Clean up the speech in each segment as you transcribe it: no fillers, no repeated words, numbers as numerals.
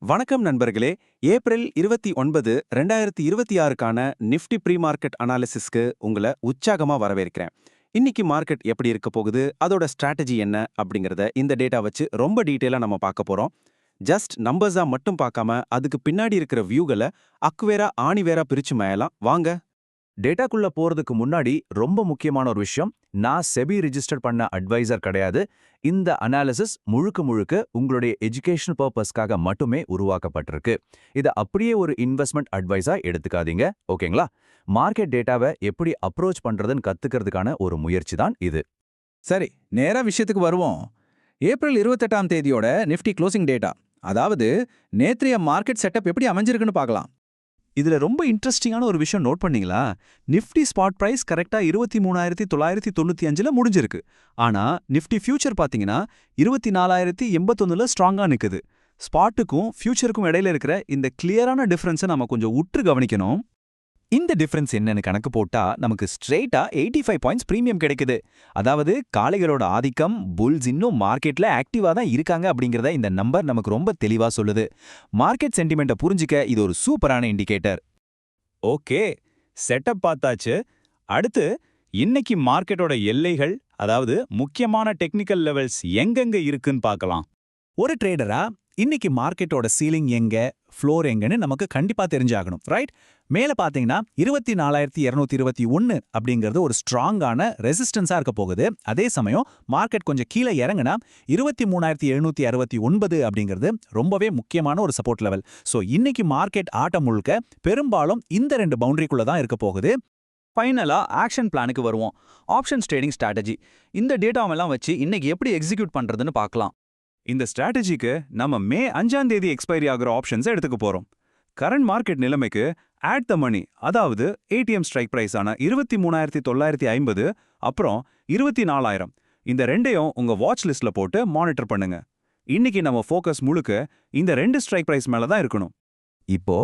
வணக்கம் நண்பர்களே. April 29, 2026க்கான Nifty pre market அனாலிசிஸ்க்கு உங்களை உற்சாகமா வரவேற்கிறேன். இன்னைக்கு மார்க்கெட் எப்படி இருக்க போகுது, அதோட ஸ்ட்ராட்டஜி என்ன அப்படிங்கறத இந்த டேட்டா வச்சு ரொம்ப டீட்டெயிலா நம்ம பார்க்க போறோம். ஜஸ்ட் நம்பர்ஸா மட்டும் பார்க்காம அதுக்கு பின்னாடி இருக்கிற வியூகளை அக்குவேரா ஆணிவேரா பிரிச்சு மேயலாம் வாங்க. டேட்டாக்குள்ள போறதுக்கு முன்னாடி ரொம்ப முக்கியமான ஒரு விஷயம், நான் செபி ரிஜிஸ்டர் பண்ண அட்வைசர் கிடையாது. இந்த அனாலிசிஸ் முழுக்க முழுக்க உங்களுடைய எஜுகேஷன் பர்பஸ்க்காக மட்டுமே உருவாக்கப்பட்டிருக்கு. இதை அப்படியே ஒரு இன்வெஸ்ட்மெண்ட் அட்வைஸா எடுத்துக்காதீங்க, ஓகேங்களா? மார்க்கெட் டேட்டாவை எப்படி அப்ரோச் பண்றதுன்னு கத்துக்கிறதுக்கான ஒரு முயற்சி தான் இது. சரி, நேரா விஷயத்துக்கு வருவோம். ஏப்ரல் 28ஆம் தேதியோட நிஃப்டி க்ளோசிங் டேட்டா, அதாவது நேற்றைய மார்க்கெட் செட்டப் எப்படி அமைஞ்சிருக்குன்னு பார்க்கலாம். இதுல ரொம்ப இன்ட்ரெஸ்டிங்கான ஒரு விஷயம் நோட் பண்ணீங்களா? நிஃப்டி ஸ்பாட் பிரைஸ் கரெக்டா 23,995ல முடிஞ்சிருக்கு. ஆனா நிஃப்டி ஃபியூச்சர் பாத்தீங்கன்னா 24,081ல ஸ்ட்ராங்கா நிக்குது. ஸ்பாட்டுக்கும் ஃபியூச்சருக்கும் இடையில இருக்கிற இந்த கிளியரான டிஃபரன்ஸை நம்ம கொஞ்சம் உற்று கவனிக்கணும். இந்த டிஃபரன்ஸ் என்னன்னு கணக்கு போட்டா நமக்கு ஸ்ட்ரெயிட்டா 85 பாயிண்ட்ஸ் பிரீமியம் கிடைக்குது. அதாவது காளைகளோட ஆதிக்கம், புல்ஸ் இன்னும் மார்க்கெட்ல ஆக்டிவா தான் இருக்காங்க அப்படிங்கறத இந்த நம்பர் நமக்கு ரொம்ப தெளிவா சொல்லுது. மார்க்கெட் சென்டிமெண்ட்டை புரிஞ்சிக்க இது ஒரு சூப்பரான இண்டிகேட்டர். ஓகே, செட்டப் பார்த்தாச்சு. அடுத்து இன்னைக்கு மார்க்கெட்டோட எல்லைகள், அதாவது முக்கியமான டெக்னிக்கல் லெவல்ஸ் எங்கெங்க இருக்குன்னு பார்க்கலாம். ஒரு ட்ரேடரா இன்னைக்கு மார்க்கெட்டோட சீலிங் எங்க, ஃப்ளோர் எங்கன்னு நமக்கு கண்டிப்பா தெரிஞ்சாகணும், ரைட்? மேல பாத்தீங்கன்னா 24,221 அப்படிங்கிறது ஒரு ஸ்ட்ராங்கான ரெசிஸ்டன்ஸா இருக்க போகுது. அதே சமயம் மார்க்கெட் கொஞ்சம் கீழே இறங்குனா 23,769 அப்படிங்கிறது ரொம்பவே முக்கியமான ஒரு சப்போர்ட் லெவல். சோ இன்னைக்கு மார்க்கெட் ஆட்டம் முழுக்க பெரும்பாலும் இந்த ரெண்டு பவுண்டரிக்குள்ள தான் இருக்க போகுது. ஃபைனலா ஆக்ஷன் பிளானுக்கு வருவோம். Options trading strategy. இந்த டேட்டாவெல்லாம் வச்சு இன்னைக்கு எப்படி எக்ஸிக்யூட் பண்றதுன்னு பார்க்கலாம். இந்த ஸ்ட்ராட்டஜிக்கு நம்ம மே 5ஆம் தேதி எக்ஸ்பைரி ஆகிற ஆப்ஷன்ஸை எடுத்துக்க போறோம். கரண்ட் மார்க்கெட் நிலைமைக்கு ஆட் த மணி, அதாவது ஏடிஎம் ஸ்ட்ரைக் பிரைஸ் ஆன 23,950 அப்புறம் 24,000, இந்த ரெண்டையும் உங்க வாட்ச் லிஸ்ட்ல போட்டு மானிட்டர் பண்ணுங்க. இன்னைக்கு நம்ம ஃபோக்கஸ் முழுக்க இந்த ரெண்டு ஸ்ட்ரைக் பிரைஸ் மேல தான் இருக்கணும். இப்போ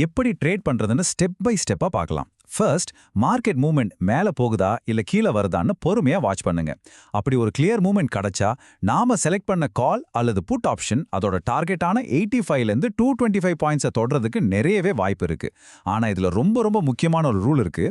எப்படி ட்ரேட் பண்றதுன்னு ஸ்டெப் பை ஸ்டெப்பா பார்க்கலாம். ஃபர்ஸ்ட், மார்க்கெட் மூவ்மெண்ட் மேல போகுதா இல்ல கீழே வருதான்னு பொறுமையா வாட்ச் பண்ணுங்க. அப்படி ஒரு கிளியர் மூவ்மெண்ட் கிடைச்சா நாம செலக்ட் பண்ண கால் அல்லது புட் ஆப்ஷன் அதோட டார்கெட்டான 85ல இருந்து 225 பாயிண்ட்ஸை தொடறதுக்கு நிறையவே வாய்ப்பு இருக்கு. ஆனா இதுல ரொம்ப ரொம்ப முக்கியமான ஒரு ரூல் இருக்கு.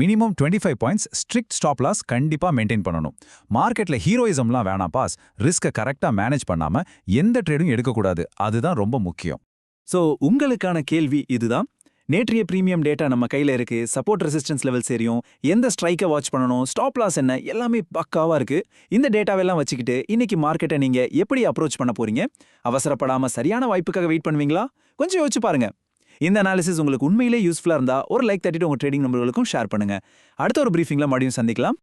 Minimum 25 points strict stop loss கண்டிப்பா மெயின்டைன் பண்ணணும். மார்க்கெட்ல ஹீரோயிசம்லாம் வேணாம் பாஸ். ரிஸ்கை கரெக்டா மேனேஜ் பண்ணாம எந்த ட்ரேடும் எடுக்கக்கூடாது. அதுதான் ரொம்ப முக்கியம். சோ உங்களுக்கான கேள்வி இதுதான். நேற்றைய பிரீமியம் டேட்டா நம்ம கையில இருக்கு. சப்போர்ட் ரெசிஸ்டன்ஸ் லெவல் தெரியும். எந்த ஸ்ட்ரைக்கை வாட்ச் பண்ணணும், ஸ்டாப் லாஸ் என்ன, எல்லாமே பக்காவா இருக்கு. இந்த டேட்டாவெல்லாம் வச்சுக்கிட்டு இன்னைக்கு மார்க்கெட்டை நீங்க எப்படி அப்ரோச் பண்ண போறீங்க? அவசரப்படாம சரியான வாய்ப்புக்காக வெயிட் பண்ணுவீங்களா? கொஞ்சம் யோசிச்சு பாருங்க. இந்த அனாலிசிஸ் உங்களுக்கு உண்மையிலே யூஸ்ஃபுல்லா இருந்தா ஒரு லைக் தட்டிட்டு உங்க ட்ரேடிங் நம்பர்களுக்கும் ஷேர் பண்ணுங்க. அடுத்த ஒரு பிரீஃபிங்ல மறுபடியும் சந்திக்கலாம்.